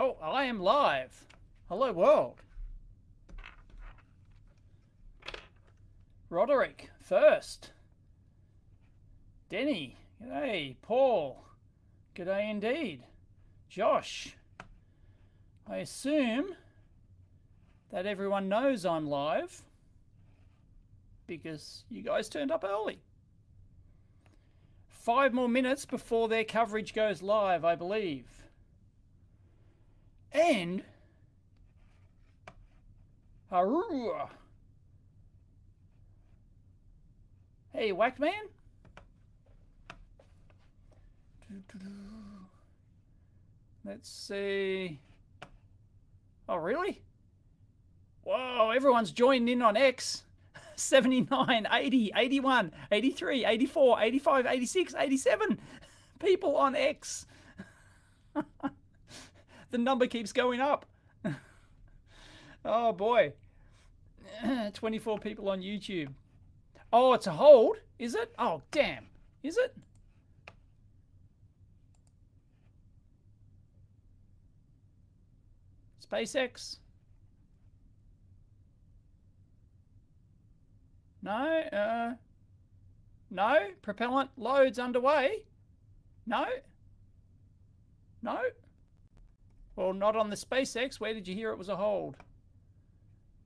Oh, I am live. Hello, world. Roderick, first. Denny, g'day. Paul, g'day indeed. Josh, I assume that everyone knows I'm live because you guys turned up early. 5 more minutes before their coverage goes live, I believe. And hey, Whackman. Let's see. Oh, really? Whoa, everyone's joined in on X. 79, 80, 81, 83, 84, 85, 86, 87 people on X. The number keeps going up. Oh boy. 24 people on YouTube. Oh, it's a hold, is it? Oh, damn. Is it? SpaceX? No. No. Propellant loads underway. No. No. Well, not on the SpaceX. Where did you hear it was a hold?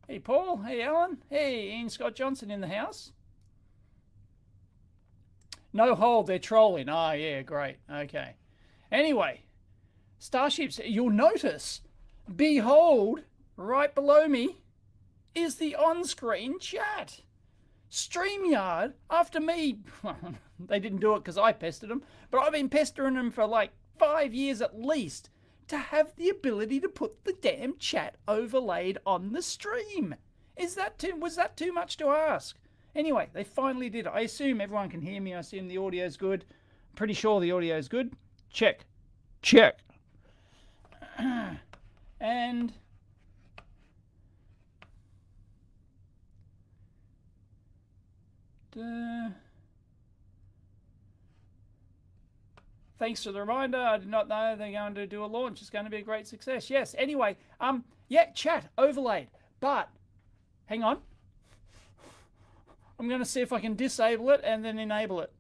Hey, Paul. Hey, Alan. Hey, Ian Scott Johnson in the house. No hold. They're trolling. Ah, yeah, great. Okay. Anyway, Starships, you'll notice, behold, right below me is the on-screen chat. StreamYard, after me, they didn't do it because I pestered them, but I've been pestering them for like 5 years at least to have the ability to put the damn chat overlaid on the stream. Was that too much to ask? Anyway, they finally did it. I assume everyone can hear me. I assume the audio's good. I'm pretty sure the audio's good. Check. Check. And thanks for the reminder. I did not know they're going to do a launch. It's going to be a great success. Yes. Anyway, yeah, chat overlaid. But hang on. I'm going to see if I can disable it and then enable it.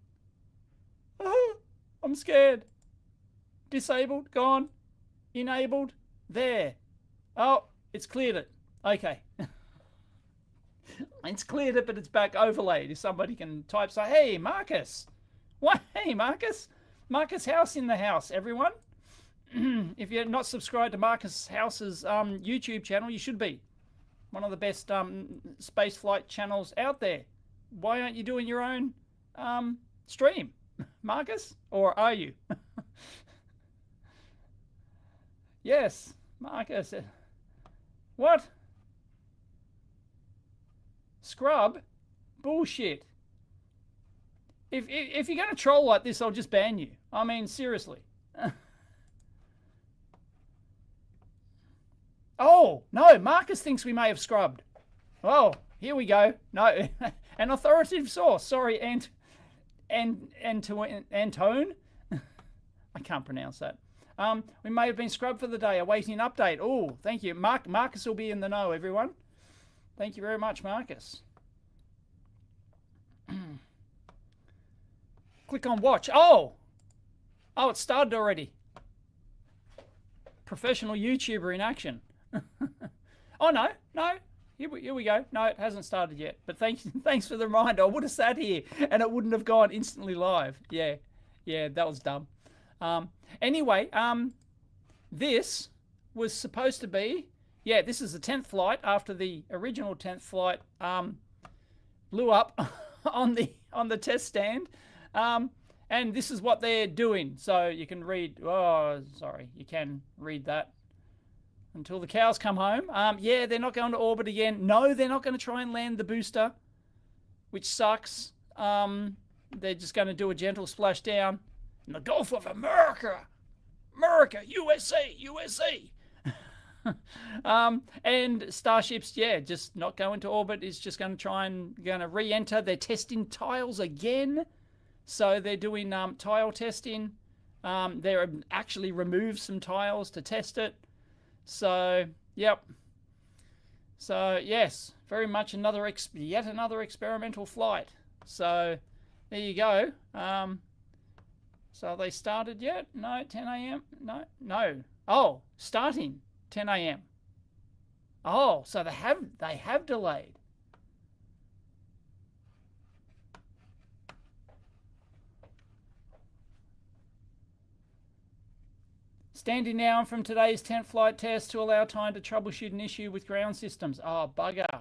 I'm scared. Disabled, gone, enabled, there. Oh, it's cleared it. Okay. It's cleared it, but it's back overlaid. If somebody can type, say, hey, Marcus. What? Hey, Marcus. Marcus House in the house, everyone. If you're not subscribed to Marcus House's YouTube channel, you should be. One of the best space flight channels out there. Why aren't you doing your own stream, Marcus? Or are you? Yes, Marcus. What? Scrub? Bullshit. If you're going to troll like this, I'll just ban you. I mean, seriously. Oh, no, Marcus thinks we may have scrubbed. Oh, here we go. No, an authoritative source. Sorry, Antone? I can't pronounce that. We may have been scrubbed for the day, awaiting an update. Oh, thank you. Marcus will be in the know, everyone. Thank you very much, Marcus. Click on watch. Oh, it started already. Professional YouTuber in action. Oh, no. Here we go. No, it hasn't started yet. But thanks for the reminder. I would have sat here and it wouldn't have gone instantly live. Yeah, that was dumb. Anyway, this was supposed to be, yeah, this is the 10th flight after the original 10th flight blew up on the test stand. And this is what they're doing. So you can read, you can read that until the cows come home. Yeah, they're not going to orbit again. No, they're not going to try and land the booster, which sucks. They're just going to do a gentle splashdown in the Gulf of America. USA. And Starships, yeah, just not going to orbit. It's just going to re-enter. They're testing tiles again. So they're doing tile testing. They actually removed some tiles to test it. So, yep. So, yes, very much yet another experimental flight. So, there you go. So they started yet? No, 10 a.m. No. Oh, starting 10 a.m. Oh, so they have delayed. Standing down from today's 10th flight test to allow time to troubleshoot an issue with ground systems. Oh, bugger.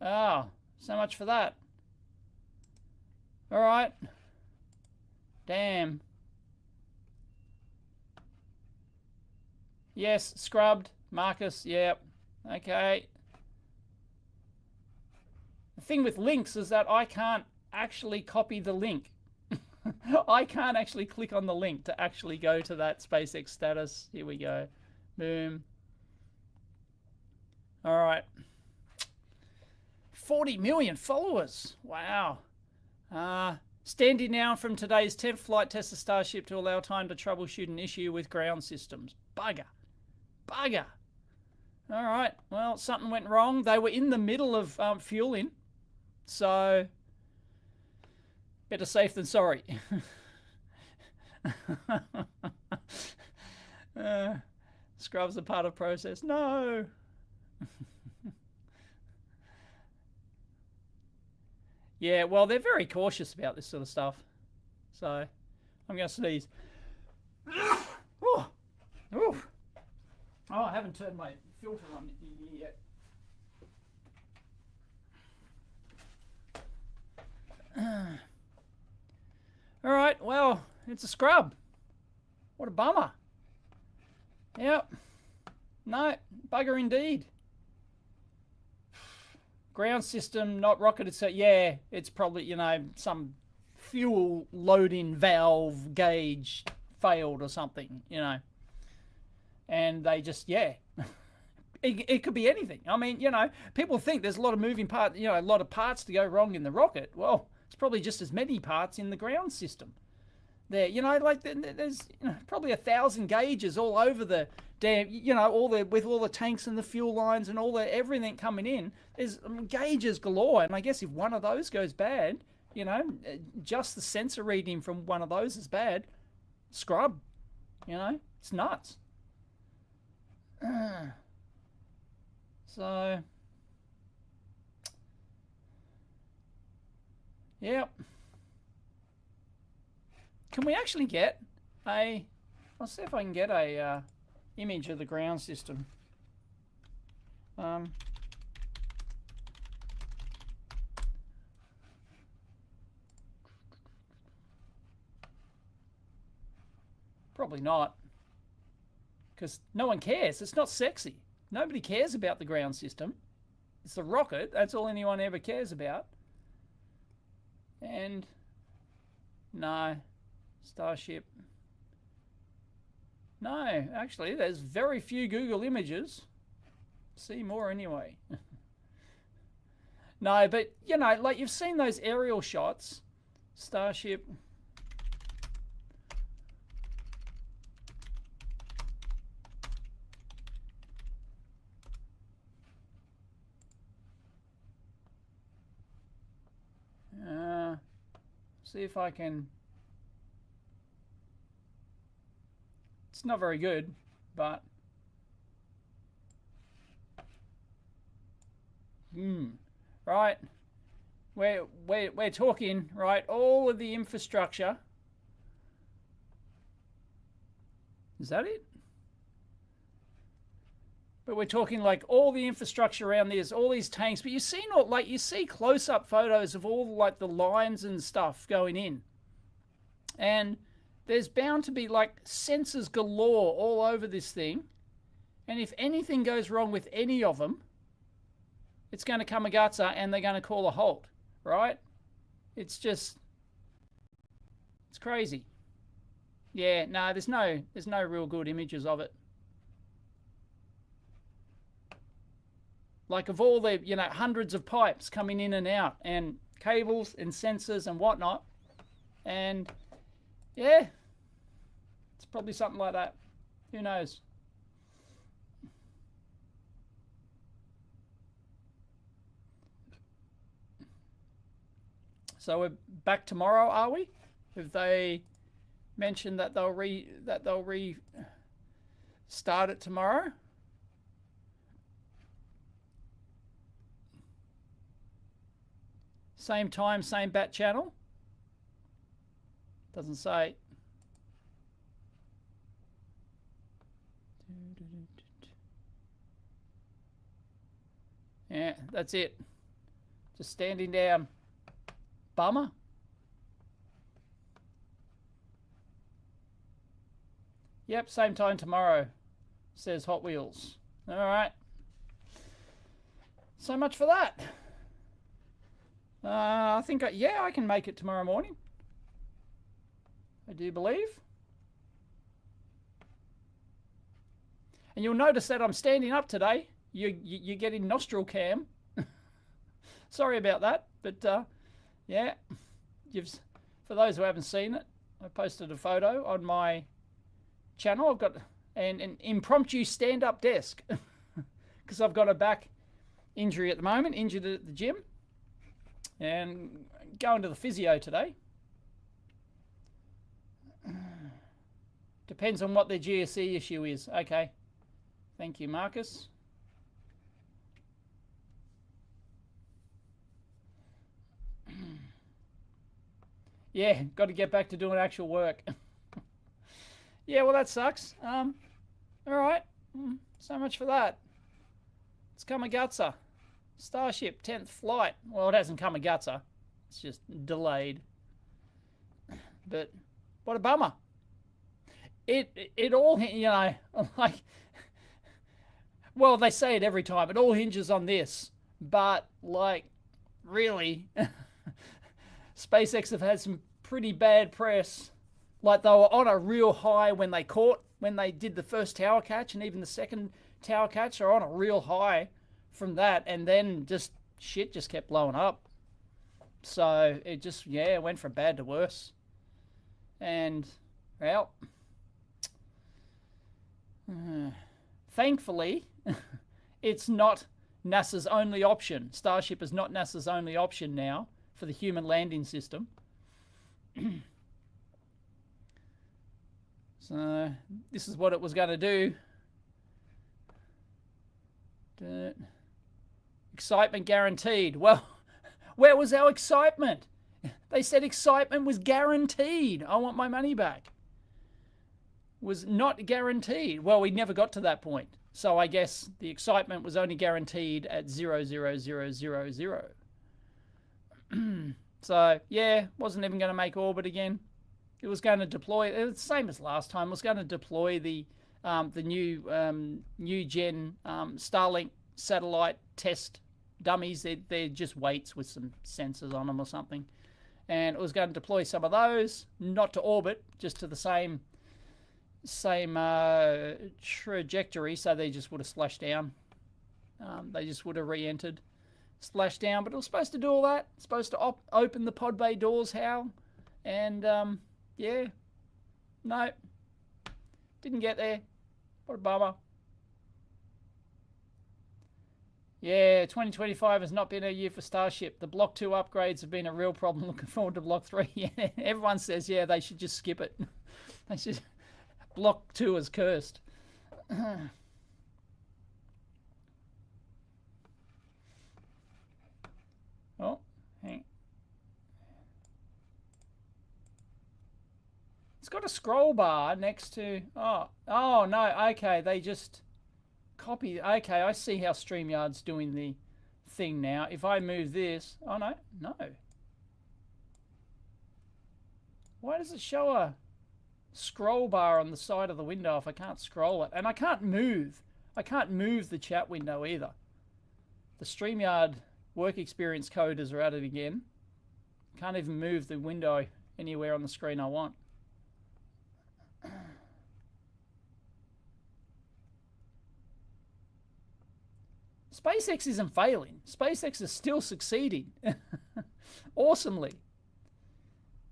Oh, so much for that. All right. Damn. Yes, scrubbed. Marcus, yep. Okay. The thing with links is that I can't actually copy the link. I can't actually click on the link to actually go to that SpaceX status. Here we go. Boom. All right. 40 million followers. Wow. Standing down from today's 10th flight test of Starship to allow time to troubleshoot an issue with ground systems. Bugger. Bugger. All right. Well, something went wrong. They were in the middle of fueling. So, better safe than sorry. Scrubs are part of process. No. Yeah, well, they're very cautious about this sort of stuff. So, I'm going to sneeze. Oh, I haven't turned my filter on yet. All right, well, it's a scrub. What a bummer. Yep. No, bugger indeed. Ground system not rocketed, so yeah, it's probably, you know, some fuel loading valve gauge failed or something, you know. And they just, yeah. It could be anything. I mean, you know, people think there's a lot of moving parts, you know, a lot of parts to go wrong in the rocket. Well, it's probably just as many parts in the ground system. There, you know, like there's, you know, probably 1,000 gauges all over the damn, you know, with all the tanks and the fuel lines and all the everything coming in. There's gauges galore, and I guess if one of those goes bad, you know, just the sensor reading from one of those is bad. Scrub, you know, it's nuts. So, yep. Can we actually get a... I'll see if I can get a image of the ground system. Probably not. Because no one cares. It's not sexy. Nobody cares about the ground system. It's the rocket. That's all anyone ever cares about. And... no. Starship. No, actually, there's very few Google images. See more anyway. No, but, you know, like you've seen those aerial shots. Starship. See if I can... It's not very good, but... right. We're talking, right, all of the infrastructure. Is that it? But we're talking like all the infrastructure around this, all these tanks. But you see not like you see close-up photos of all like the lines and stuff going in. And there's bound to be like sensors galore all over this thing. And if anything goes wrong with any of them, it's going to come a gutser and they're going to call a halt, right? It's just, it's crazy. Yeah, no, there's no real good images of it. Like of all the, you know, hundreds of pipes coming in and out and cables and sensors and whatnot. And yeah, it's probably something like that. Who knows? So we're back tomorrow, are we? Have they mentioned that they'll start it tomorrow? Same time, same bat channel? Doesn't say. Yeah, that's it. Just standing down. Bummer. Yep, same time tomorrow, says Hot Wheels. All right. So much for that. I think, yeah, I can make it tomorrow morning. I do believe. And you'll notice that I'm standing up today. You're getting nostril cam. Sorry about that, but yeah, for those who haven't seen it, I posted a photo on my channel. I've got an impromptu stand-up desk because I've got a back injury at the moment, injured at the gym, and going to the physio today. Depends on what their GSE issue is. Okay. Thank you, Marcus. Yeah, got to get back to doing actual work. Yeah, well, that sucks. All right. So much for that. It's Kamagutsa. Starship 10th flight. Well, it hasn't Kamagutsa. It's just delayed. But what a bummer. It all, you know, like, well, they say it every time. It all hinges on this. But, like, really, SpaceX have had some pretty bad press. Like, they were on a real high when they did the first tower catch, and even the second tower catch are on a real high from that, and then shit just kept blowing up. So it just, yeah, it went from bad to worse. And, well, thankfully, it's not NASA's only option. Starship is not NASA's only option now for the human landing system. So this is what it was going to do. Excitement guaranteed. Well, where was our excitement? They said excitement was guaranteed. I want my money back. Was not guaranteed. Well, we never got to that point. So I guess the excitement was only guaranteed at 0.00000. So yeah, wasn't even going to make orbit again. It was going to deploy. It was the same as last time. It was going to deploy the new gen Starlink satellite test dummies. They're just weights with some sensors on them or something, and it was going to deploy some of those, not to orbit, just to the same trajectory. So they just would have splashed down. They just would have re-entered, splashed down. But it was supposed to do all that. It's supposed to open the pod bay doors, Hal, and yeah, no, didn't get there. What a bummer. Yeah, 2025 has not been a year for Starship. The Block 2 upgrades have been a real problem. Looking forward to Block 3. Yeah, everyone says, yeah, they should just skip it. They should. Block 2 is cursed. Oh, hang. It's got a scroll bar next to... Oh, no, okay, they just copy... Okay, I see how StreamYard's doing the thing now. If I move this... Oh, no. Why does it show a scroll bar on the side of the window if I can't scroll it? And I can't move. I can't move the chat window either. The StreamYard work experience coders are at it again. Can't even move the window anywhere on the screen I want. SpaceX isn't failing. SpaceX is still succeeding. Awesomely.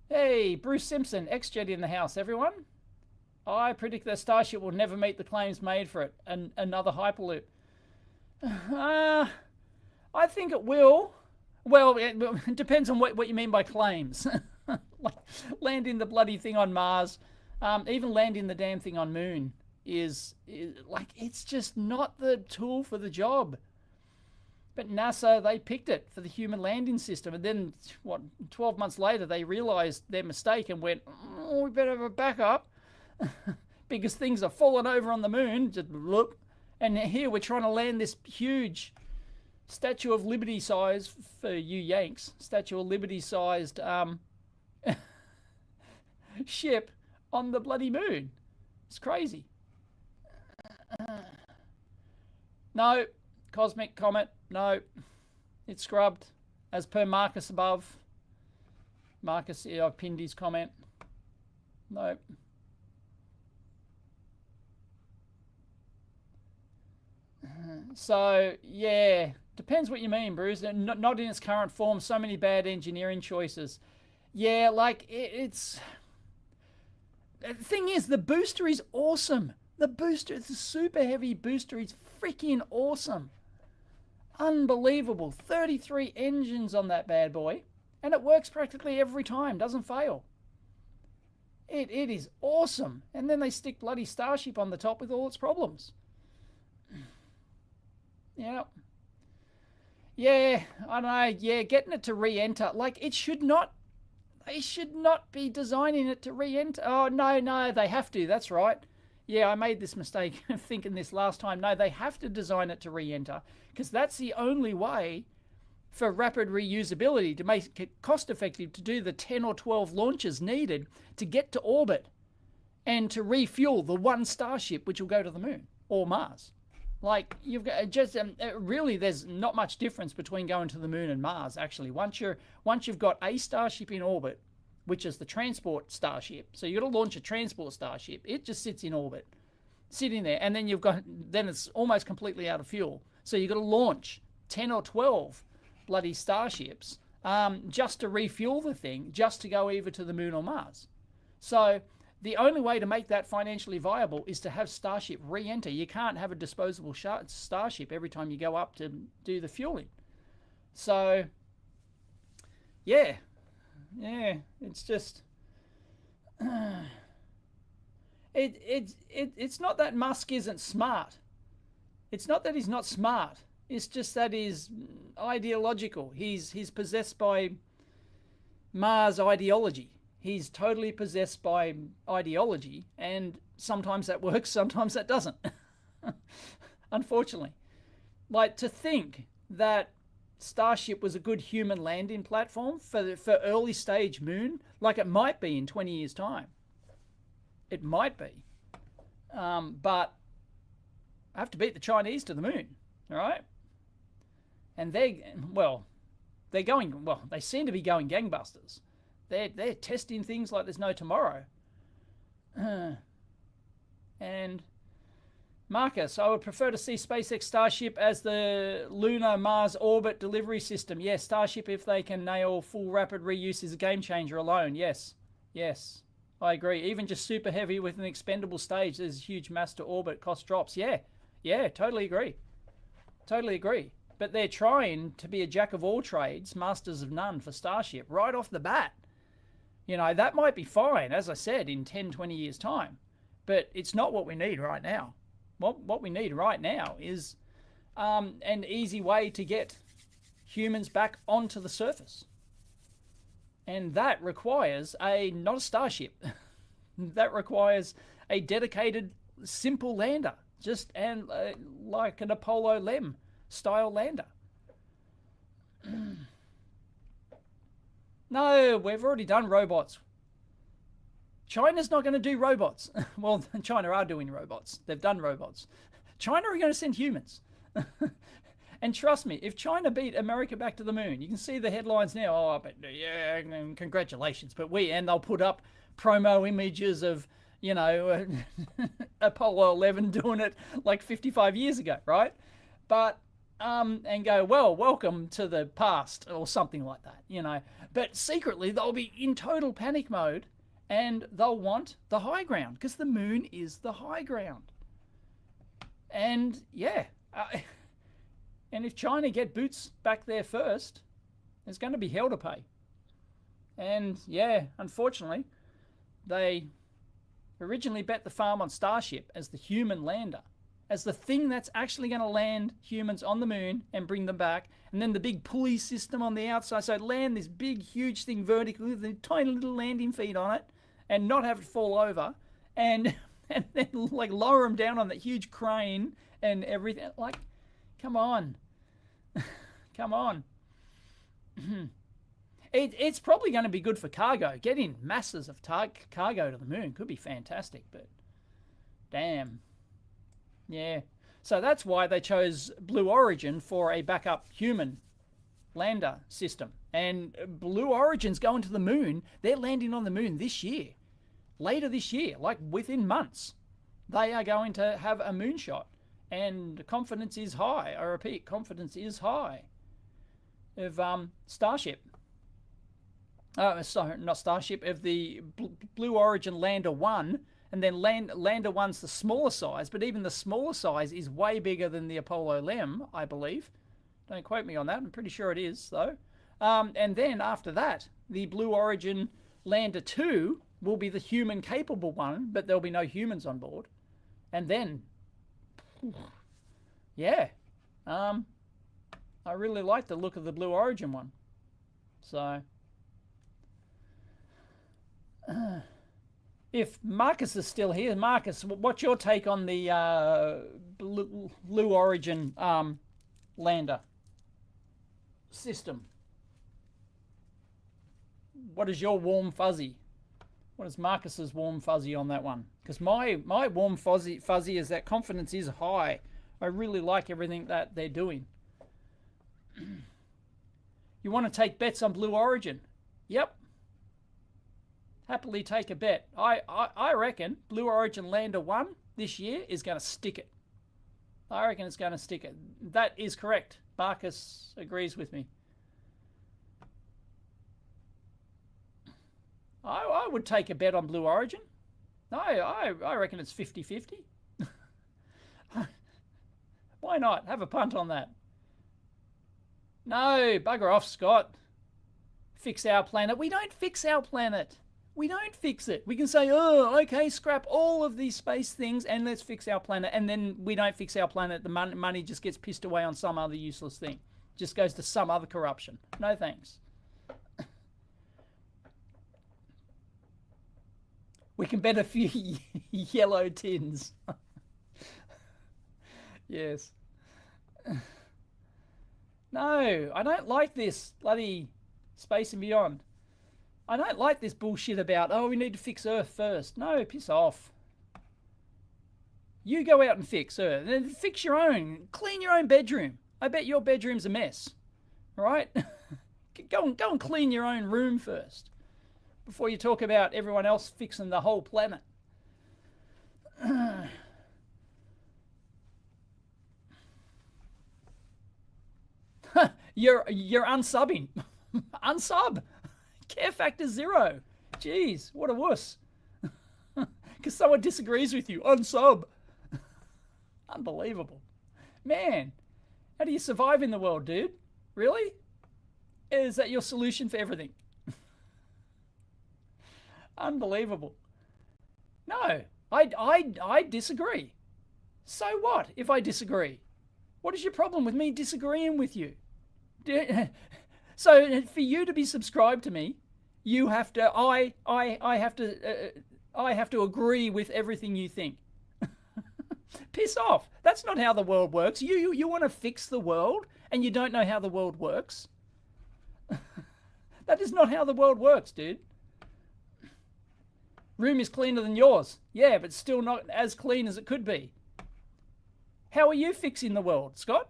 Hey, Bruce Simpson, XJet in the house, everyone. I predict that Starship will never meet the claims made for it. Another Hyperloop. I think it will, Well, it depends on what you mean by claims. Like landing the bloody thing on Mars, even landing the damn thing on Moon is like, it's just not the tool for the job. But NASA, they picked it for the human landing system, and then 12 months later they realized their mistake and went, oh, we better have a backup because things are falling over on the Moon. Just look, and here we're trying to land this huge Statue of Liberty size, for you Yanks, Statue of Liberty sized ship on the bloody Moon. It's crazy. No, cosmic comet, no, it's scrubbed as per Marcus above. Marcus, I pinned his comment. No. So yeah, depends what you mean, Bruce. Not in its current form. So many bad engineering choices. Yeah, like it's. The thing is, the booster is awesome. The booster, it's a super heavy booster. It's freaking awesome. Unbelievable. 33 engines on that bad boy. And it works practically every time. Doesn't fail. It is awesome. And then they stick bloody Starship on the top with all its problems. Yeah. Yeah, I know. Yeah, getting it to re-enter. Like, it should not. They should not be designing it to re-enter. Oh, no, they have to. That's right. Yeah, I made this mistake of thinking this last time. No, they have to design it to re-enter because that's the only way for rapid reusability to make it cost effective to do the 10 or 12 launches needed to get to orbit and to refuel the one Starship which will go to the Moon or Mars. Like, you've got just really, there's not much difference between going to the Moon and Mars. Actually, once you've got a Starship in orbit, which is the transport Starship, so you got to launch a transport Starship. It just sits in orbit, sitting there, and then then it's almost completely out of fuel. So you got to launch 10 or 12 bloody Starships just to refuel the thing, just to go either to the Moon or Mars. So the only way to make that financially viable is to have Starship re-enter. You can't have a disposable Starship every time you go up to do the fueling. So, yeah, it's just it's not that Musk isn't smart. It's not that he's not smart. It's just that he's ideological. He's possessed by Mars ideology. He's totally possessed by ideology, and sometimes that works, sometimes that doesn't. Unfortunately. Like, to think that Starship was a good human landing platform for early stage Moon, like it might be in 20 years' time. It might be. But I have to beat the Chinese to the Moon, all right? And they seem to be going gangbusters. They're testing things like there's no tomorrow. And Marcus, I would prefer to see SpaceX Starship as the lunar Mars orbit delivery system. Yes, Starship, if they can nail full rapid reuse, is a game changer alone. Yes, I agree. Even just super heavy with an expendable stage, there's huge mass to orbit, cost drops. Yeah, totally agree. But they're trying to be a jack of all trades, masters of none for Starship right off the bat. You know, that might be fine, as I said, in 10, 20 years' time. But it's not what we need right now. What we need right now is an easy way to get humans back onto the surface. And that requires not a Starship. That requires a dedicated, simple lander. Like an Apollo LEM style lander. No, we've already done robots. China's not going to do robots. Well, China are doing robots. They've done robots. China are going to send humans. And trust me, if China beat America back to the Moon, you can see the headlines now. Oh, but yeah, congratulations. And they'll put up promo images of, Apollo 11 doing it like 55 years ago, right? But and go, well, welcome to the past, or something like that, But secretly, they'll be in total panic mode, and they'll want the high ground, because the Moon is the high ground. And, yeah, and if China get boots back there first, There's going to be hell to pay. And yeah, unfortunately, they originally bet the farm on Starship as the human lander, as the thing that's actually going to land humans on the moon and bring them back. And then the big pulley system on the outside, so land this big, huge thing vertically with a tiny little landing feet on it and not have it fall over. And then like lower them down on that huge crane and everything. Like, come on. Come on. It's probably going to be good for cargo. Getting masses of cargo to the moon could be fantastic, but damn. Yeah. So that's why they chose Blue Origin for a backup human lander system. And Blue Origin's going to the moon. They're landing on the moon this year. Later this year, like within months. They are going to have a moonshot. And confidence is high. I repeat, confidence is high. Of Starship. Sorry, not Starship, of the Blue Origin Lander 1, and then Lander 1's the smaller size, but even the smaller size is way bigger than the Apollo LEM, I believe. Don't quote me on that, I'm pretty sure it is, though. And then after that, the Blue Origin Lander 2 will be the human-capable one, but there'll be no humans on board. And then, yeah, I really like the look of the Blue Origin one. So, if Marcus is still here, Marcus, what's your take on the Blue Origin lander system? What is your warm fuzzy? What is Marcus's warm fuzzy on that one? Because my warm fuzzy is that confidence is high. I really like everything that they're doing. You want to take bets on Blue Origin? Yep. Happily take a bet. I reckon Blue Origin Lander 1 this year is going to stick it. I reckon it's going to stick it. That is correct. Marcus agrees with me. I would take a bet on Blue Origin. I reckon it's 50-50. Why not? Have a punt on that. No, bugger off, Scott. Fix our planet. We don't fix our planet. We don't fix it. We can say, oh, okay, scrap all of these space things and let's fix our planet. And then we don't fix our planet. The money just gets pissed away on some other useless thing. Just goes to some other corruption. No thanks. We can bet a few yellow tins. Yes. No, I don't like this bloody Space and Beyond. I don't like this bullshit about, oh, we need to fix Earth first. No, piss off. You go out and fix Earth. Then fix your own. Clean your own bedroom. I bet your bedroom's a mess. All right? Go and clean your own room first before you talk about everyone else fixing the whole planet. You're unsubbing. Unsub. Care factor 0. Jeez, what a wuss. Because someone disagrees with you. Unsub. Unbelievable. Man, how do you survive in the world, dude? Really? Is that your solution for everything? Unbelievable. No, I disagree. So what if I disagree? What is your problem with me disagreeing with you? So for you to be subscribed to me, you have to. I have to agree with everything you think. Piss off. That's not how the world works. You want to fix the world and you don't know how the world works. That is not how the world works, dude. Room is cleaner than yours. Yeah, but still not as clean as it could be. How are you fixing the world, Scott?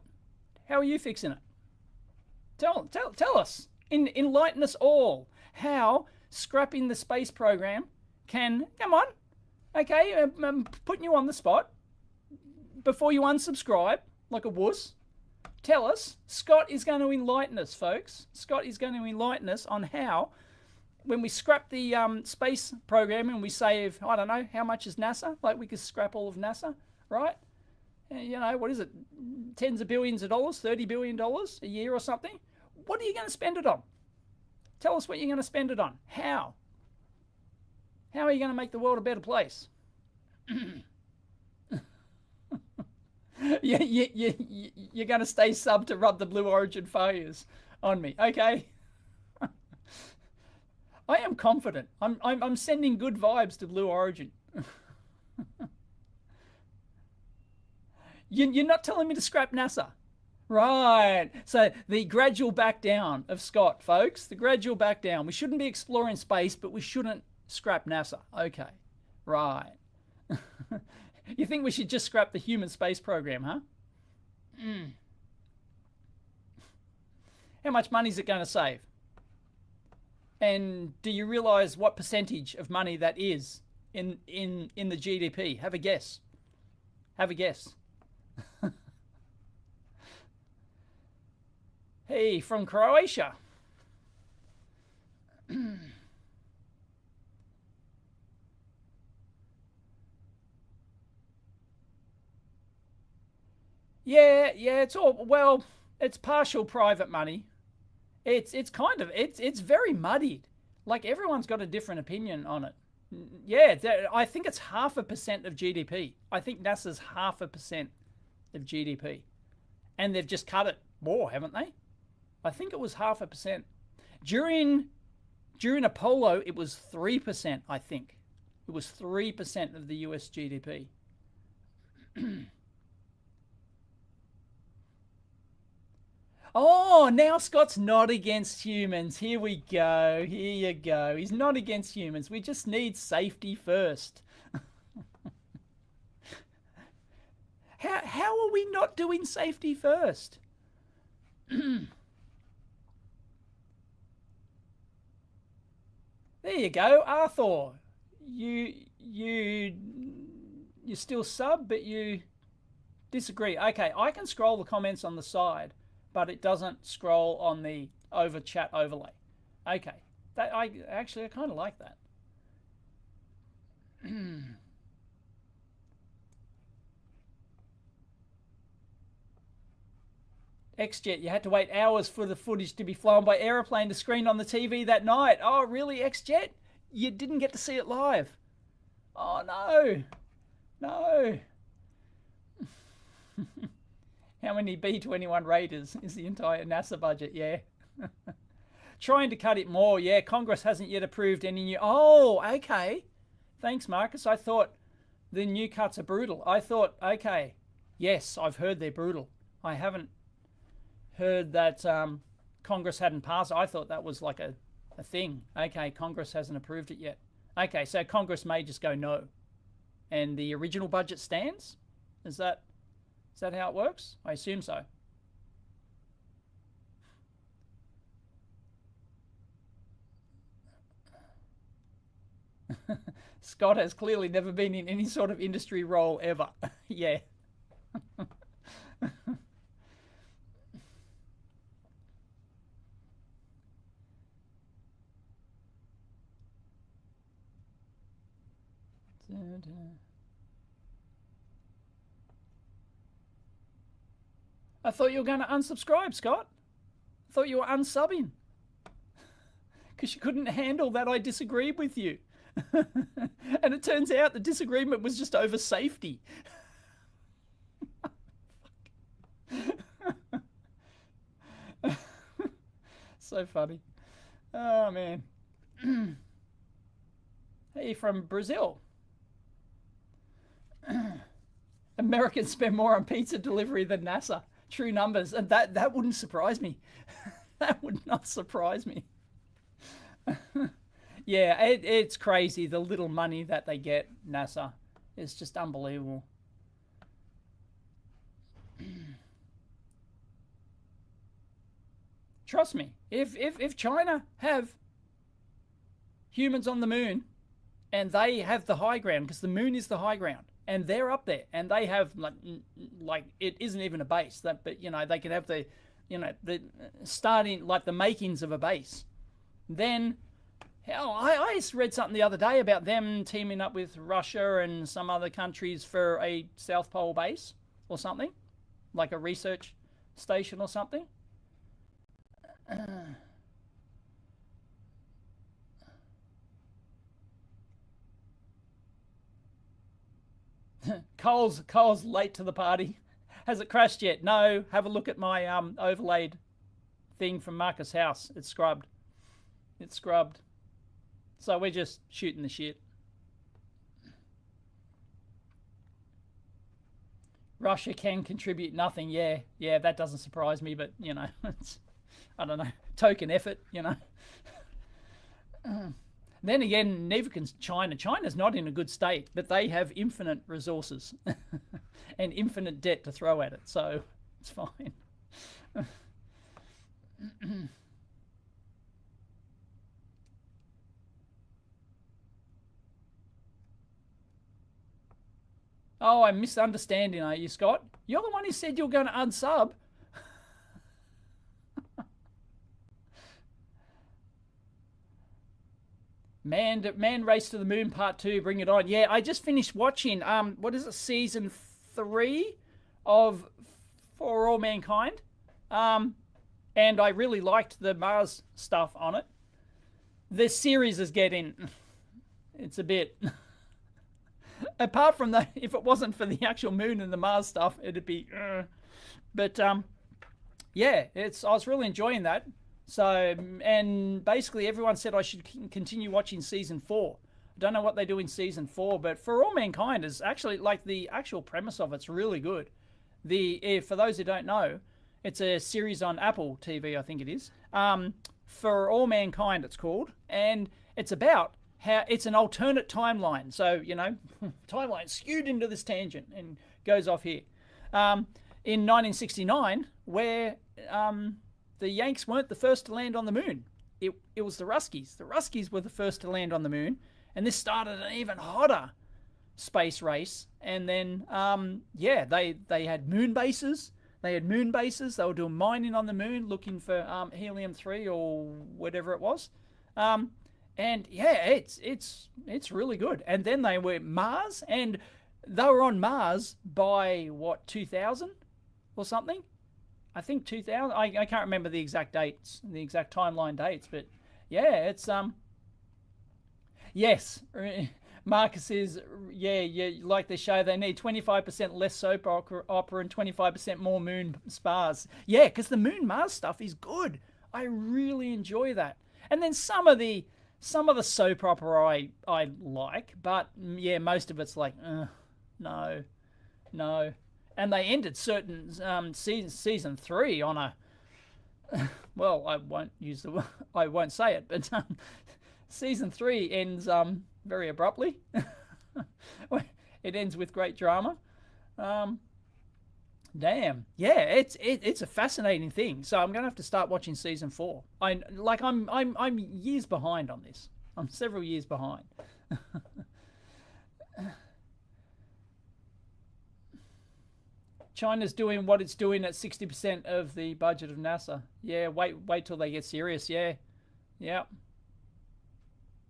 How are you fixing it? Tell us. Enlighten us all. How scrapping the space program can... Come on. Okay, I'm putting you on the spot. Before you unsubscribe, like a wuss, tell us. Scott is going to enlighten us, folks. Scott is going to enlighten us on how, when we scrap the space program and we save, I don't know, how much is NASA? Like we could scrap all of NASA, right? You know, what is it? Tens of billions of dollars, $30 billion a year or something? What are you going to spend it on? Tell us what you're going to spend it on. How? How are you going to make the world a better place? You're going to stay sub to rub the Blue Origin failures on me. Okay. I am confident. I'm sending good vibes to Blue Origin. You're not telling me to scrap NASA. Right. So the gradual back down of Scott, folks. The gradual back down. We shouldn't be exploring space, but we shouldn't scrap NASA. Okay. Right. You think we should just scrap the human space program, huh? How much money is it going to save? And do you realize what percentage of money that is in the GDP? Have a guess. Have a guess. Hey, from Croatia. Yeah, it's all, well, it's partial private money. It's kind of, it's very muddied. Like everyone's got a different opinion on it. Yeah, I think it's 0.5% of GDP. I think NASA's 0.5% of GDP. And they've just cut it more, haven't they? I think it was 0.5%. During Apollo, it was 3%, I think. It was 3% of the US GDP. Oh, now Scott's not against humans. Here we go. Here you go. He's not against humans. We just need safety first. How are we not doing safety first? There you go, Arthur. You're still sub, but you disagree. Okay, I can scroll the comments on the side, but it doesn't scroll on the over chat overlay. Okay, I kind of like that. XJet, you had to wait hours for the footage to be flown by aeroplane to screen on the TV that night. Oh, really, XJet? You didn't get to see it live? Oh, no. No. How many B-21 Raiders is the entire NASA budget? Yeah. Trying to cut it more. Yeah, Congress hasn't yet approved any new... Oh, okay. Thanks, Marcus. I thought the new cuts are brutal. I thought, okay, yes, I've heard they're brutal. I haven't heard that Congress hadn't passed. I thought that was like a thing. Okay, Congress hasn't approved it yet. Okay, so Congress may just go no. And the original budget stands? Is that how it works? I assume so. Scott has clearly never been in any sort of industry role ever. Yeah. I thought you were going to unsubscribe, Scott. I thought you were unsubbing. Because you couldn't handle that I disagreed with you. And it turns out the disagreement was just over safety. So funny. Oh, man. Hey, from Brazil. Americans spend more on pizza delivery than NASA. True numbers. And that wouldn't surprise me. That would not surprise me. Yeah, it's crazy, the little money that they get, NASA. It's just unbelievable. Trust me, if China have humans on the moon and they have the high ground, because the moon is the high ground, and they're up there, and they have like it isn't even a base, but you know, they could have the, you know, the starting, like the makings of a base. Then hell, I just read something the other day about them teaming up with Russia and some other countries for a South Pole base or something, like a research station or something. Cole's late to the party. Has it crashed yet? No. Have a look at my overlaid thing from Marcus' house. It's scrubbed. It's scrubbed. So we're just shooting the shit. Russia can contribute nothing. Yeah, yeah, that doesn't surprise me. But you know, it's, I don't know, token effort. You know. Then again, neither can China. China's not in a good state, but they have infinite resources and infinite debt to throw at it, so it's fine. Oh, I'm misunderstanding, are you, Scott? You're the one who said you're going to unsub. Man Race to the Moon Part 2, bring it on. Yeah, I just finished watching, what is it, Season 3 of For All Mankind. And I really liked the Mars stuff on it. This series is getting, it's a bit, apart from the, if it wasn't for the actual moon and the Mars stuff, it'd be, but yeah, I was really enjoying that. So, and basically everyone said I should continue watching Season 4. I don't know what they do in Season 4, but For All Mankind is actually, like, the actual premise of it's really good. For those who don't know, it's a series on Apple TV, I think it is. For All Mankind, it's called, and it's about how it's an alternate timeline. So, you know, timeline skewed into this tangent and goes off here. In 1969, where the Yanks weren't the first to land on the moon. It was the Ruskies. The Ruskies were the first to land on the moon, and this started an even hotter space race. And then, yeah, they had moon bases. They had moon bases. They were doing mining on the moon, looking for helium-3 or whatever it was. And yeah, it's really good. And then they were Mars, and they were on Mars by what, 2000 or something? I think 2000. I can't remember the exact dates, the exact timeline dates, but yeah, it's yes. Marcus is, yeah, like they show, they need 25% less soap opera and 25% more moon spars. Yeah, because the moon Mars stuff is good. I really enjoy that. And then some of the soap opera I like, but yeah, most of it's like, no. And they ended certain season 3 on a, well, I won't say it, but season 3 ends very abruptly. It ends with great drama. Damn, yeah, it's a fascinating thing. So I'm gonna have to start watching season 4. I'm years behind on this. I'm several years behind. China's doing what it's doing at 60% of the budget of NASA. Yeah, wait till they get serious. Yeah.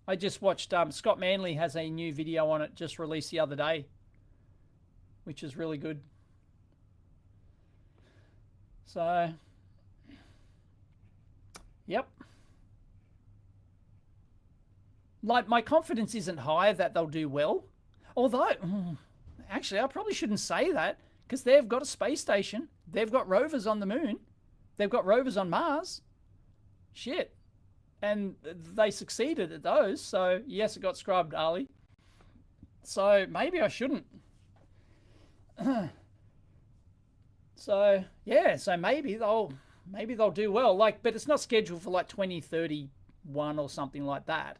I just watched, Scott Manley has a new video on it just released the other day, which is really good. So, yep. Like, my confidence isn't high that they'll do well. Although, actually, I probably shouldn't say that, because they've got a space station. They've got rovers on the moon. They've got rovers on Mars. Shit. And they succeeded at those. So, yes, it got scrubbed, Ali. So, maybe I shouldn't. So, yeah, so maybe they'll do well. Like, but it's not scheduled for like 2031 or something like that.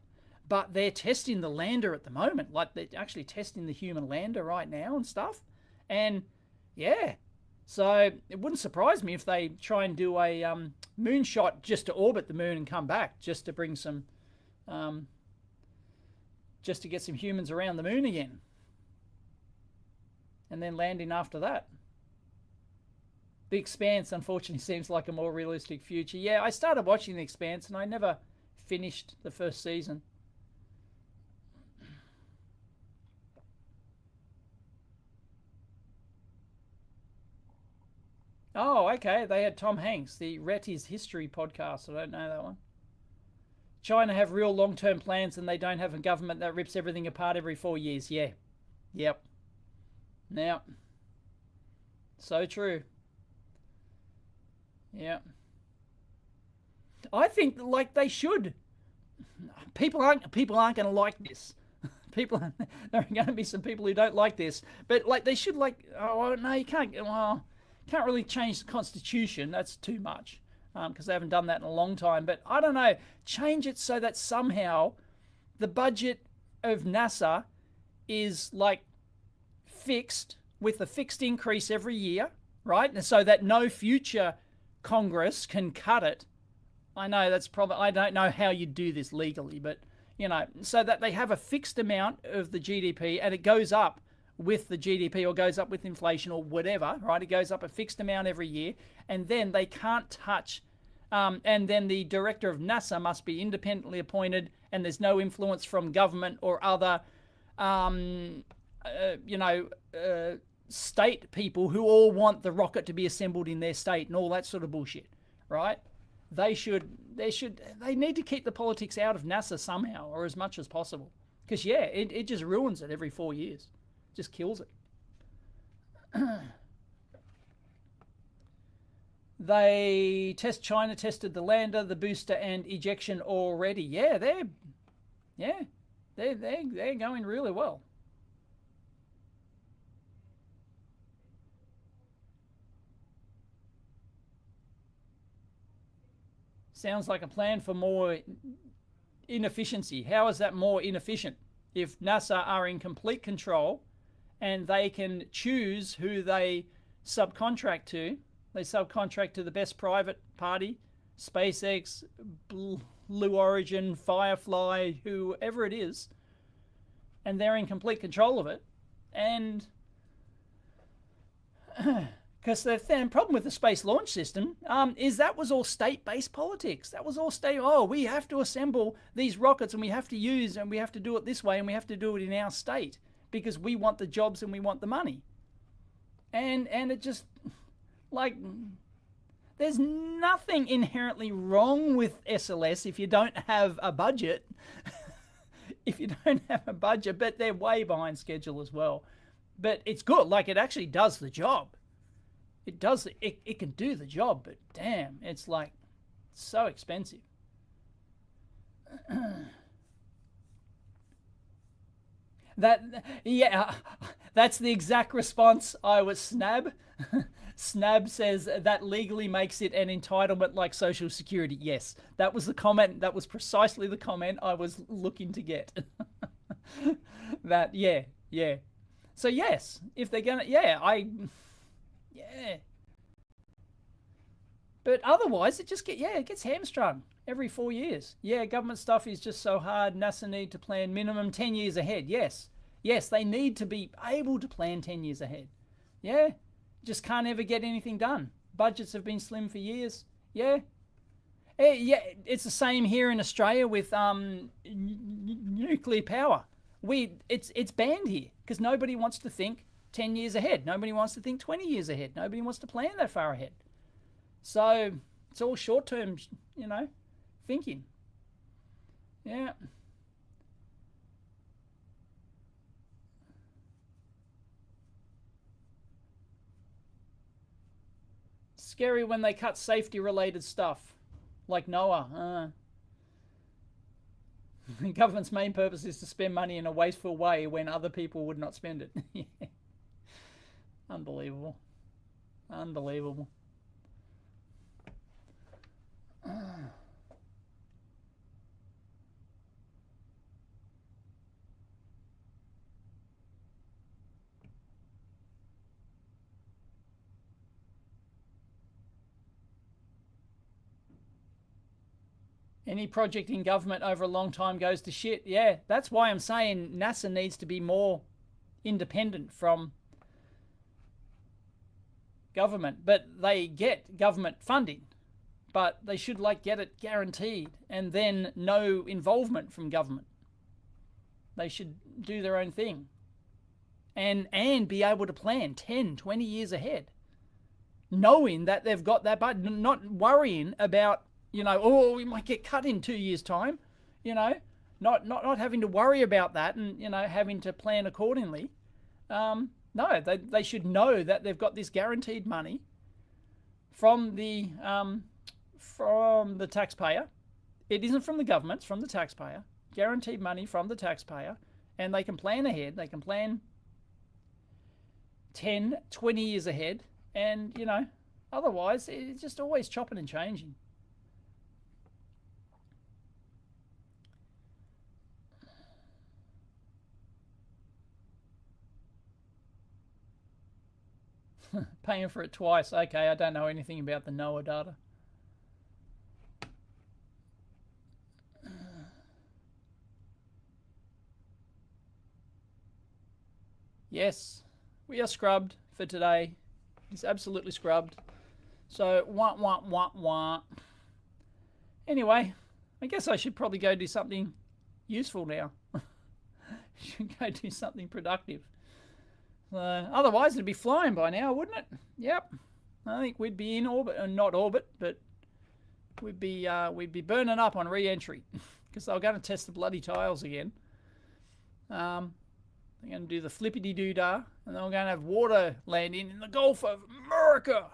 But they're testing the lander at the moment. Like, they're actually testing the human lander right now and stuff. And yeah, so it wouldn't surprise me if they try and do a moonshot just to orbit the moon and come back, just to bring some, just to get some humans around the moon again, and then landing after that. The Expanse, unfortunately, seems like a more realistic future. Yeah, I started watching The Expanse and I never finished the first season. Oh, okay. They had Tom Hanks, the Rhett is History podcast. I don't know that one. China have real long-term plans and they don't have a government that rips everything apart every 4 years. Yeah. Yep. Now, so true. Yeah. I think like they should. People aren't going to like this. People, there are going to be some people who don't like this, but like they should like. Oh no, you can't. Well, can't really change the constitution. That's too much because they haven't done that in a long time. But I don't know. Change it so that somehow the budget of NASA is like fixed with a fixed increase every year, right? And so that no future Congress can cut it. I know that's probably, I don't know how you do this legally, but you know, so that they have a fixed amount of the GDP and it goes up with the GDP or goes up with inflation or whatever, right? It goes up a fixed amount every year and then they can't touch, and then the director of NASA must be independently appointed and there's no influence from government or other, state people who all want the rocket to be assembled in their state and all that sort of bullshit, right? They need to keep the politics out of NASA somehow or as much as possible. Because, yeah, it just ruins it every 4 years. Just kills it. China tested the lander, the booster, and ejection already. Yeah, they're going really well. Sounds like a plan for more inefficiency. How is that more inefficient? If NASA are in complete control and they can choose who they subcontract to, they subcontract to the best private party, SpaceX, Blue Origin, Firefly, whoever it is, and they're in complete control of it. And because the problem with the Space Launch System is that was all state-based politics. That was all state, oh, we have to assemble these rockets and we have to use and we have to do it this way and we have to do it in our state because we want the jobs and we want the money. And it just, like, there's nothing inherently wrong with SLS if you don't have a budget. If you don't have a budget, but they're way behind schedule as well. But it's good, like it actually does the job. It does. It can do the job, but damn, it's like so expensive. That's the exact response. I was Snab. Snab says that legally makes it an entitlement like Social Security. Yes, that was the comment. That was precisely the comment I was looking to get. Yeah. So yes, if they're gonna, yeah. But otherwise, it gets hamstrung every 4 years. Yeah, government stuff is just so hard. NASA need to plan minimum 10 years ahead. Yes, they need to be able to plan 10 years ahead. Yeah, just can't ever get anything done. Budgets have been slim for years. Yeah, it's the same here in Australia with nuclear power. It's banned here because nobody wants to think 10 years ahead. Nobody wants to think 20 years ahead. Nobody wants to plan that far ahead. So it's all short-term, thinking. Yeah. Scary when they cut safety-related stuff, like NOAA. The government's main purpose is to spend money in a wasteful way when other people would not spend it. Yeah. Unbelievable. Any project in government over a long time goes to shit. Yeah, that's why I'm saying NASA needs to be more independent from government. But they get government funding. But they should get it guaranteed and then no involvement from government. They should do their own thing and be able to plan 10, 20 years ahead. knowing that they've got that budget, not worrying about, you know, oh, we might get cut in 2 years' time, you know, not having to worry about that, and, you know, having to plan accordingly. No, they should know that they've got this guaranteed money from the taxpayer. It isn't from the government, it's from the taxpayer. Guaranteed money from the taxpayer, and they can plan ahead. They can plan 10, 20 years ahead, and, you know, otherwise it's just always chopping and changing. Paying for it twice. Okay, I don't know anything about the NOAA data. Yes, we are scrubbed for today. It's absolutely scrubbed. So, wah, wah, wah, wah. Anyway, I guess I should probably go do something useful now. Should go do something productive. Otherwise, it'd be flying by now, wouldn't it? Yep. I think we'd be in orbit, not orbit, but we'd be burning up on re-entry because they're going to test the bloody tiles again. They're going to do the flippity-doo-dah, and then we're going to have water landing in the Gulf of America.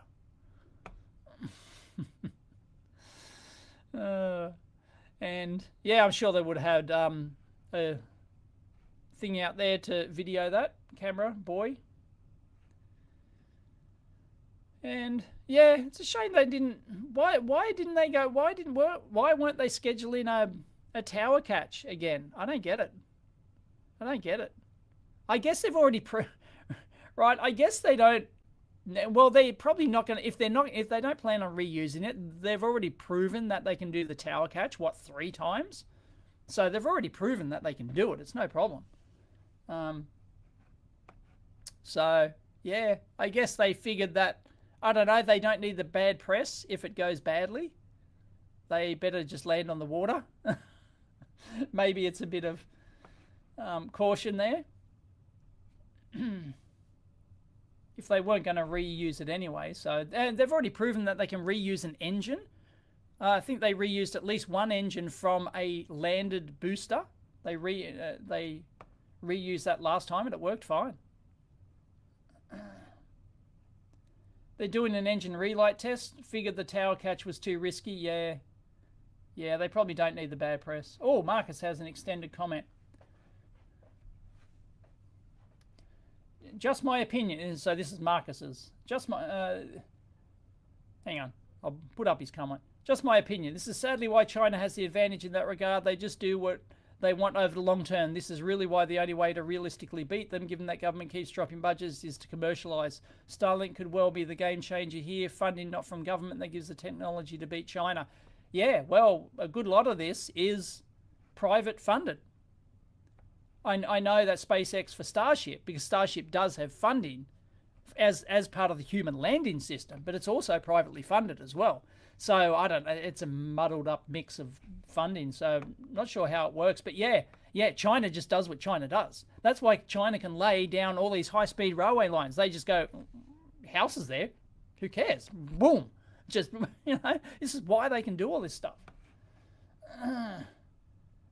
And yeah, I'm sure they would have had a thing out there to video that. Camera boy. And yeah, it's a shame they didn't. Why didn't they go? Why weren't they scheduling a tower catch again? I don't get it. I don't get it. I guess they've already right. I guess they don't. Well, they're probably not going to. If they don't plan on reusing it, they've already proven that they can do the tower catch. What, 3 times? So they've already proven that they can do it. It's no problem. So, yeah, I guess they figured that, I don't know, they don't need the bad press if it goes badly. They better just land on the water. Maybe it's a bit of caution there. If they weren't going to reuse it anyway. So, and they've already proven that they can reuse an engine. I think they reused at least one engine from a landed booster. They reused that last time and it worked fine. They're doing an engine relight test. Figured the tower catch was too risky. Yeah, they probably don't need the bad press. Oh, Marcus has an extended comment. Just my opinion. So this is Marcus's. Just my... hang on. I'll put up his comment. Just my opinion. This is sadly why China has the advantage in that regard. They just do what they want over the long term. This is really why the only way to realistically beat them, given that government keeps dropping budgets, is to commercialise. Starlink could well be the game changer here. Funding not from government that gives the technology to beat China. Yeah, well, a good lot of this is private funded. I know that SpaceX for Starship, because Starship does have funding as part of the human landing system, but it's also privately funded as well. So I don't know, it's a muddled up mix of funding, so not sure how it works. But yeah, China just does what China does. That's why China can lay down all these high-speed railway lines. They just go, houses there, who cares? Boom. Just, you know, this is why they can do all this stuff.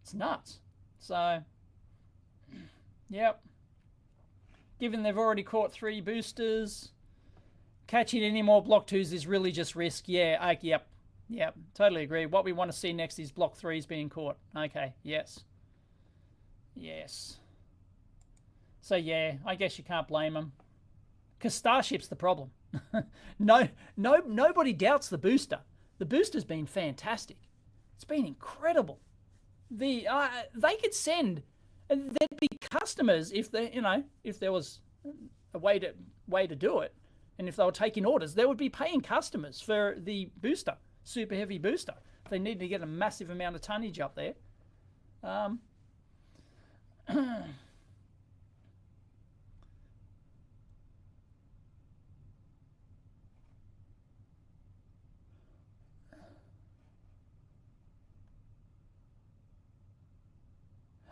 It's nuts. So, yep. Given they've already caught 3 boosters, catching any more Block 2s is really just risk. Yeah, yep, totally agree. What we want to see next is Block 3s being caught. Okay, yes. So yeah, I guess you can't blame them. Because Starship's the problem. Nobody doubts the booster. The booster's been fantastic. It's been incredible. They could send... There'd be customers if there was a way to do it, and if they were taking orders, they would be paying customers for the booster, super heavy booster. If they need to get a massive amount of tonnage up there.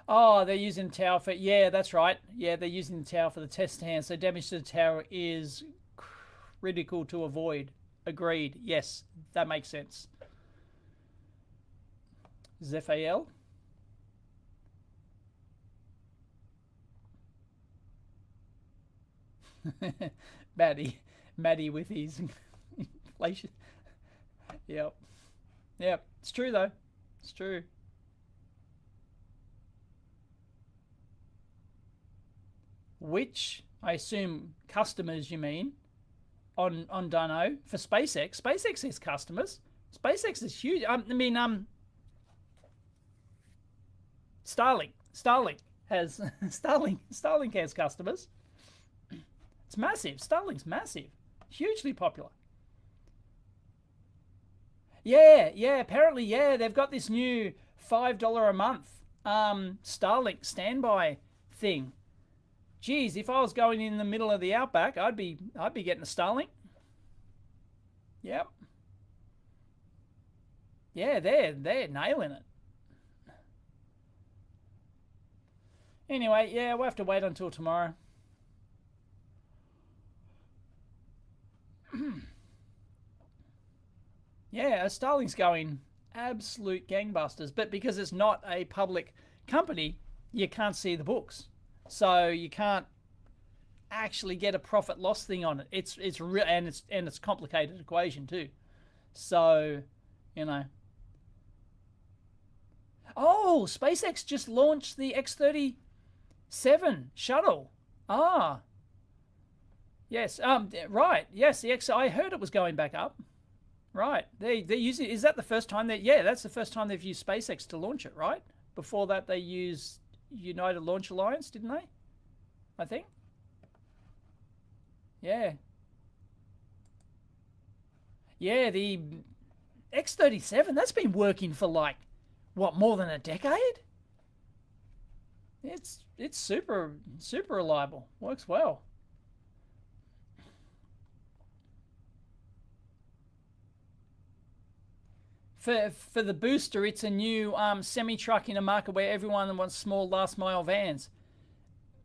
Oh, they're using the tower for... Yeah, that's right. Yeah, they're using the tower for the test stand. So damage to the tower is ridicule to avoid. Agreed. Yes, that makes sense. Zephael. Maddie with his inflation. Yep. Yep. It's true though. It's true. Which I assume customers you mean on Dunno for SpaceX. SpaceX has customers. SpaceX is huge. Starlink has Starlink has customers. It's massive. Starlink's massive. Hugely popular. Yeah, apparently, yeah, they've got this new $5 a month Starlink standby thing. Geez, if I was going in the middle of the outback, I'd be getting a Starlink. Yep. Yeah, they're nailing it. Anyway, yeah, we'll have to wait until tomorrow. Yeah, Starlink's going absolute gangbusters, but because it's not a public company, you can't see the books, so you can't actually get a profit loss thing on it. It's real, and it's a complicated equation too. So, you know. Oh, SpaceX just launched the X-37 shuttle. Ah, yes. Right. Yes, the X. I heard it was going back up. Right. They're using. Is that the first time that? Yeah, that's the first time they've used SpaceX to launch it. Right. Before that, they used United Launch Alliance, didn't they? I think. Yeah. Yeah. The X-37. That's been working for like what, more than a decade? It's super reliable. Works well. For the booster, it's a new semi-truck in a market where everyone wants small last mile vans.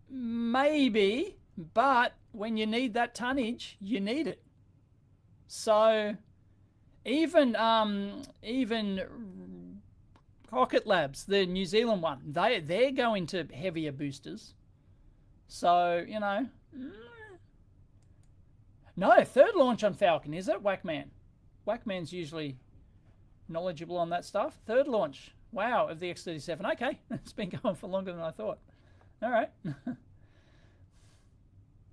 Maybe, but when you need that tonnage, you need it. So even Rocket Labs, the New Zealand one, they're going to heavier boosters. So, you know. No, third launch on Falcon, is it? Whackman. Whackman's usually knowledgeable on that stuff. Third launch, wow, of the X-37. Okay, it's been going for longer than I thought. All right.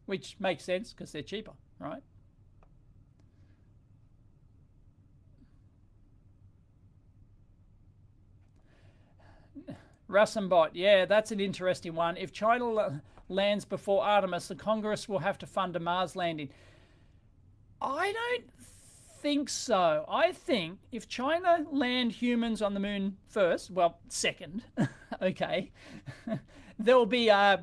Which makes sense because they're cheaper, right? Rassenbot, yeah, that's an interesting one. If China lands before Artemis, the Congress will have to fund a Mars landing. I don't think so. I think if China land humans on the moon first, well, second, okay, there'll be I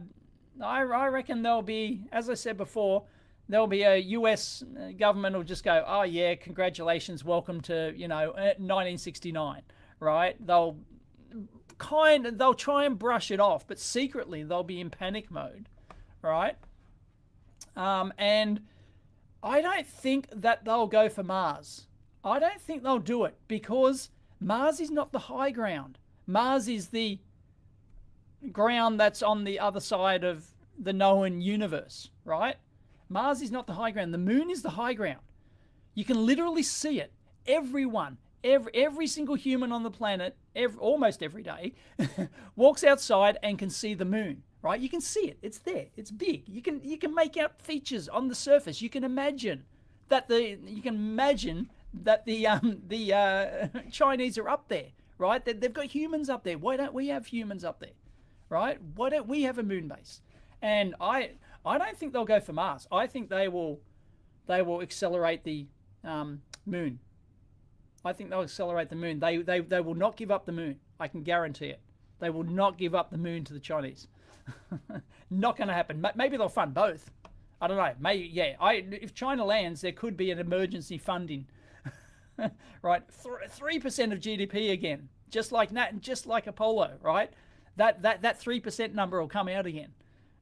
reckon there'll be, as I said before, there'll be a US government will just go, oh yeah, congratulations, welcome to 1969, right? They'll try and brush it off, but secretly they'll be in panic mode, right? And I don't think that they'll go for Mars. I don't think they'll do it because Mars is not the high ground. Mars is the ground that's on the other side of the known universe, right? Mars is not the high ground. The moon is the high ground. You can literally see it. Everyone, every single human on the planet, almost every day, walks outside and can see the moon. Right, you can see it. It's there. It's big. You can make out features on the surface. You can imagine that the Chinese are up there, right? They've got humans up there. Why don't we have humans up there, right? Why don't we have a moon base? And I don't think they'll go for Mars. I think they will accelerate the moon. I think they'll accelerate the moon. They will not give up the moon. I can guarantee it. They will not give up the moon to the Chinese. Not going to happen. Maybe they'll fund both. I don't know. Maybe, yeah. If China lands, there could be an emergency funding, right? 3% of GDP again, just like that, just like Apollo, right? That 3% number will come out again,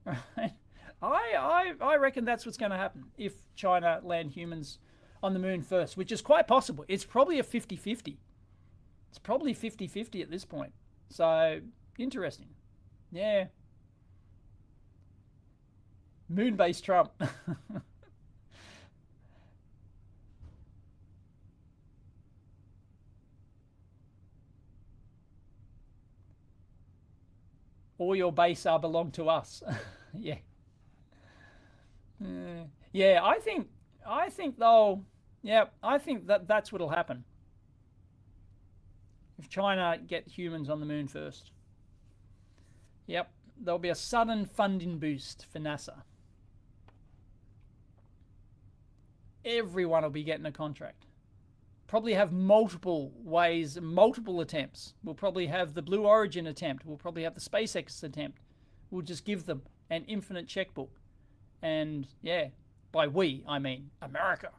right? I reckon that's what's going to happen if China land humans on the moon first, which is quite possible. It's probably a 50-50. It's probably 50-50 at this point. So, interesting. Yeah. Moon-based Trump. All your base are belong to us. Yeah. Yeah, I think they'll, yeah, I think that's what'll happen if China get humans on the moon first. Yep, there'll be a sudden funding boost for NASA. Everyone will be getting a contract. Probably have multiple ways, multiple attempts. We'll probably have the Blue Origin attempt. We'll probably have the SpaceX attempt. We'll just give them an infinite checkbook. And yeah, by we, I mean America.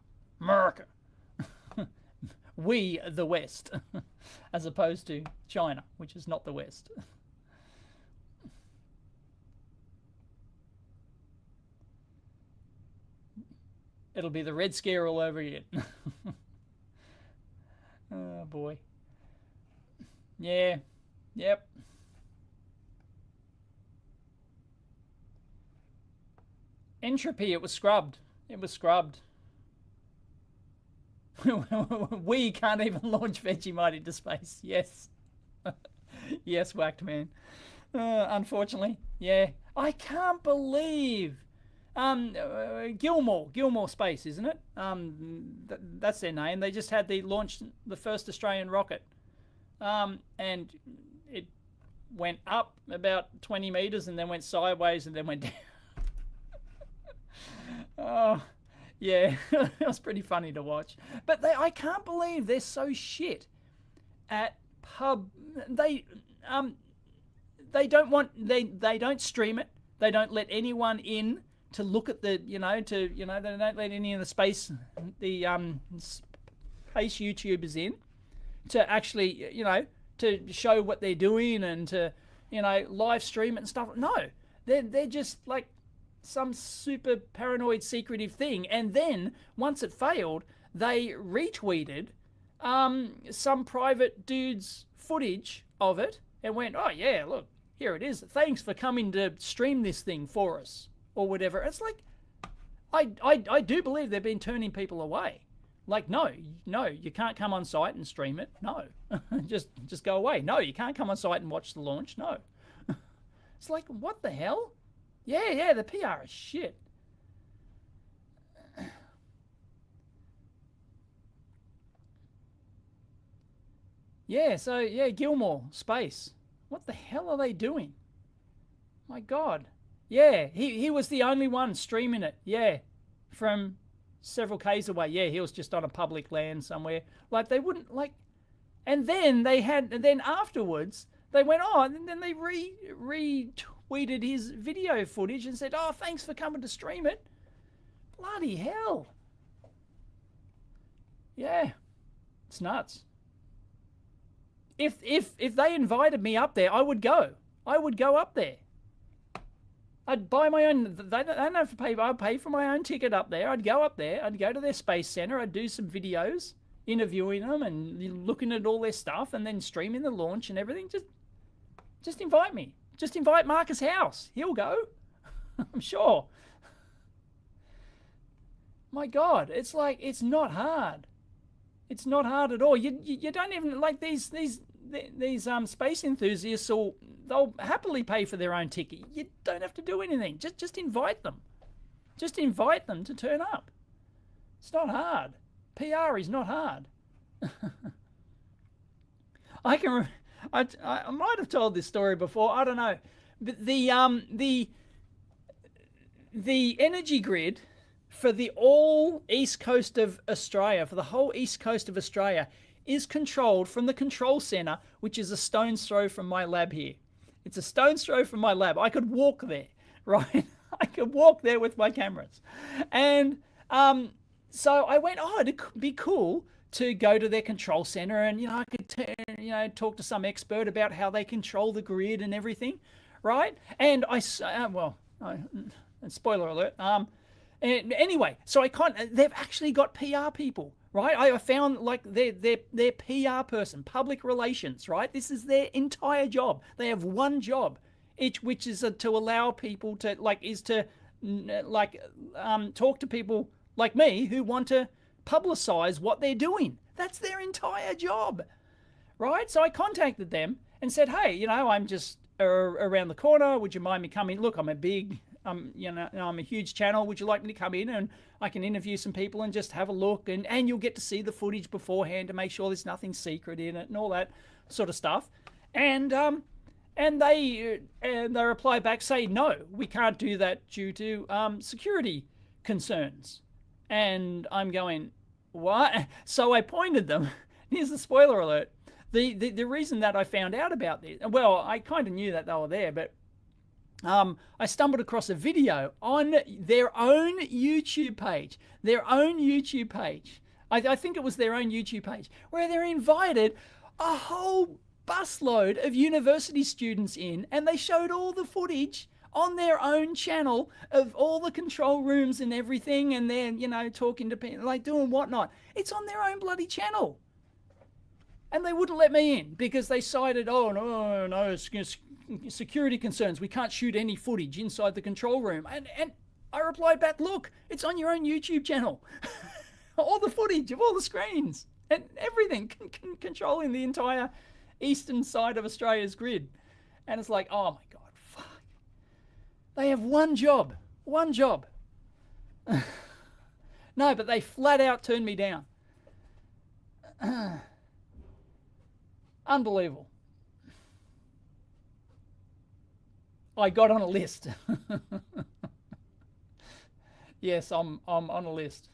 America. We, the West, as opposed to China, which is not the West. It'll be the Red Scare all over again. Oh boy. Yeah. Yep. Entropy, it was scrubbed. It was scrubbed. We can't even launch Vegemite into space. Yes. Yes, whacked man. Unfortunately. Yeah. I can't believe Gilmore Space, isn't it? That's their name. They just had launched the first Australian rocket, and it went up about 20 meters and then went sideways and then went down. Oh, yeah, it was pretty funny to watch. But I can't believe they're so shit at they don't stream it. They don't let anyone in to look at they don't let any of the space YouTubers in to actually, to show what they're doing and to, live stream it and stuff. No, they're just like some super paranoid secretive thing. And then once it failed, they retweeted some private dude's footage of it and went, oh yeah, look, here it is. Thanks for coming to stream this thing for us. Or whatever. It's like, I do believe they've been turning people away. Like, no, you can't come on site and stream it. No, just go away. No, you can't come on site and watch the launch. No. It's like, what the hell? Yeah, the PR is shit. Yeah, so, yeah, Gilmore Space. What the hell are they doing? My God. Yeah, he was the only one streaming it. Yeah, from several k's away. Yeah, he was just on a public land somewhere. Like, they wouldn't, like... And then afterwards, they went, oh, and then they retweeted his video footage and said, oh, thanks for coming to stream it. Bloody hell. Yeah, it's nuts. If they invited me up there, I would go. I would go up there. I'd buy my own, they don't have to pay, I'd pay for my own ticket up there. I'd go up there, I'd go to their space center, I'd do some videos, interviewing them and looking at all their stuff and then streaming the launch and everything. Just invite me. Just invite Marcus House. He'll go. I'm sure. My God, it's like, it's not hard. It's not hard at all. You don't even, like these space enthusiasts, they'll happily pay for their own ticket. You don't have to do anything. Just invite them. Just invite them to turn up. It's not hard. PR is not hard. I might have told this story before. I don't know. But the energy grid for the all east coast of Australia, for the whole east coast of Australia, is controlled from the control center, which is a stone's throw from my lab here. It's a stone's throw from my lab. I could walk there, right? I could walk there with my cameras. And so I went, oh, it'd be cool to go to their control center and, I could, talk to some expert about how they control the grid and everything, right? And And spoiler alert. And anyway, so they've actually got PR people, right? I found like their PR person, public relations, right? This is their entire job. They have one job, which is to allow people to talk to people like me who want to publicize what they're doing. That's their entire job, right? So I contacted them and said, hey, I'm just around the corner. Would you mind me coming? Look, I'm a huge channel. Would you like me to come in and I can interview some people and just have a look, and you'll get to see the footage beforehand to make sure there's nothing secret in it and all that sort of stuff. And they reply back, say, no, we can't do that due to security concerns. And I'm going, what? So I pointed them. Here's the spoiler alert. The reason that I found out about this, well, I kind of knew that they were there, but I stumbled across a video on their own YouTube page. I think it was their own YouTube page, where they invited a whole busload of university students in, and they showed all the footage on their own channel of all the control rooms and everything, and they're, talking to people, like doing whatnot. It's on their own bloody channel. And they wouldn't let me in because they cited, oh, no, security concerns. We can't shoot any footage inside the control room. And I replied back, look, it's on your own YouTube channel. All the footage of all the screens and everything controlling the entire eastern side of Australia's grid. And it's like, oh my God, fuck. They have one job. No, but they flat out turned me down. Unbelievable. I got on a list. Yes, I'm on a list.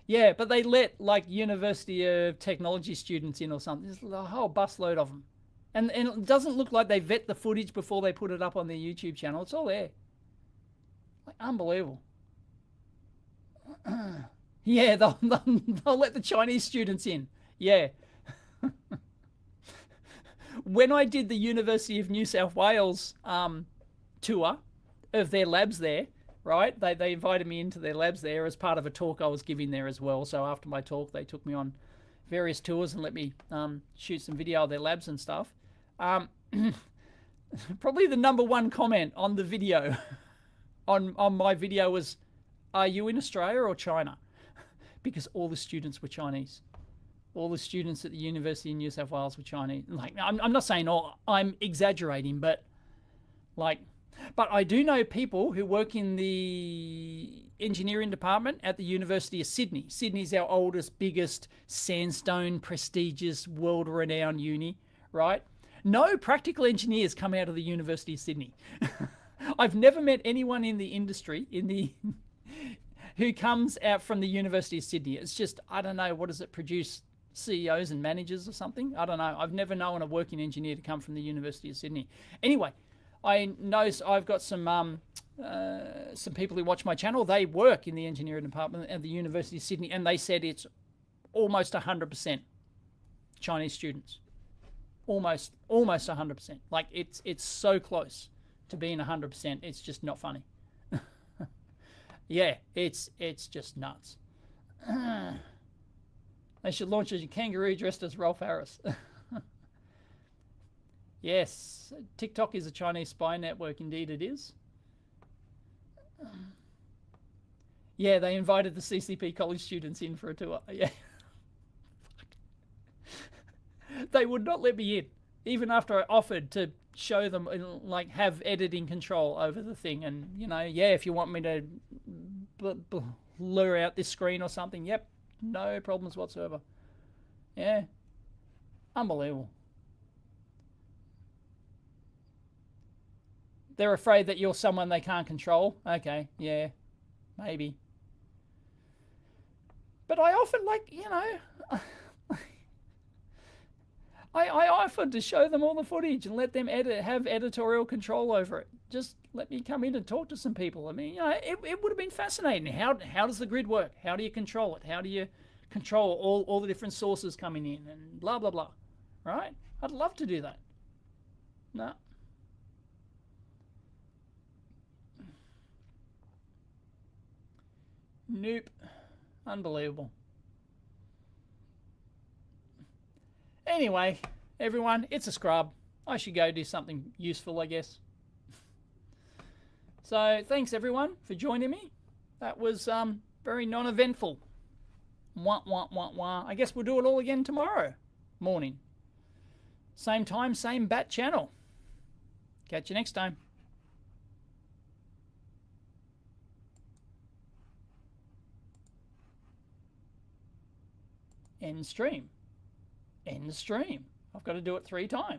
Yeah, but they let like University of Technology students in or something. There's a whole busload of them. And it doesn't look like they vet the footage before they put it up on their YouTube channel. It's all there. Like, unbelievable. Yeah, they'll let the Chinese students in. Yeah. When I did the University of New South Wales tour of their labs there, right? They invited me into their labs there as part of a talk I was giving there as well. So after my talk, they took me on various tours and let me shoot some video of their labs and stuff. Probably the number one comment on the video, on my video was, are you in Australia or China? Because all the students were Chinese. All the students at the University of New South Wales were Chinese. Like, I'm not saying all, I'm exaggerating, but I do know people who work in the engineering department at the University of Sydney. Sydney's our oldest, biggest, sandstone, prestigious, world-renowned uni, right? No practical engineers come out of the University of Sydney. I've never met anyone in the industry, who comes out from the University of Sydney. It's just, I don't know, what does it produce? CEOs and managers or something? I don't know. I've never known a working engineer to come from the University of Sydney. Anyway, I know I've got some people who watch my channel. They work in the engineering department at the University of Sydney, and they said it's almost 100% Chinese students. Almost 100%. Like, it's so close to being 100%. It's just not funny. Yeah, it's just nuts. They should launch a kangaroo dressed as Rolf Harris. Yes, TikTok is a Chinese spy network. Indeed it is. Yeah, they invited the CCP college students in for a tour. Yeah. They would not let me in, even after I offered to show them, like, have editing control over the thing. And, yeah, if you want me to blur out this screen or something, yep. No problems whatsoever. Yeah. Unbelievable. They're afraid that you're someone they can't control. Okay, yeah, maybe. But I often, I offered to show them all the footage and let them have editorial control over it. Just let me come in and talk to some people. I mean, it would have been fascinating. How does the grid work? How do you control it? How do you control all the different sources coming in and blah, blah, blah, right? I'd love to do that. No. Nope. Unbelievable. Anyway, everyone, it's a scrub. I should go do something useful, I guess. So thanks everyone for joining me. That was very non-eventful. Wah, wah, wah, wah. I guess we'll do it all again tomorrow morning. Same time, same bat channel. Catch you next time. End stream. End stream. I've got to do it 3 times.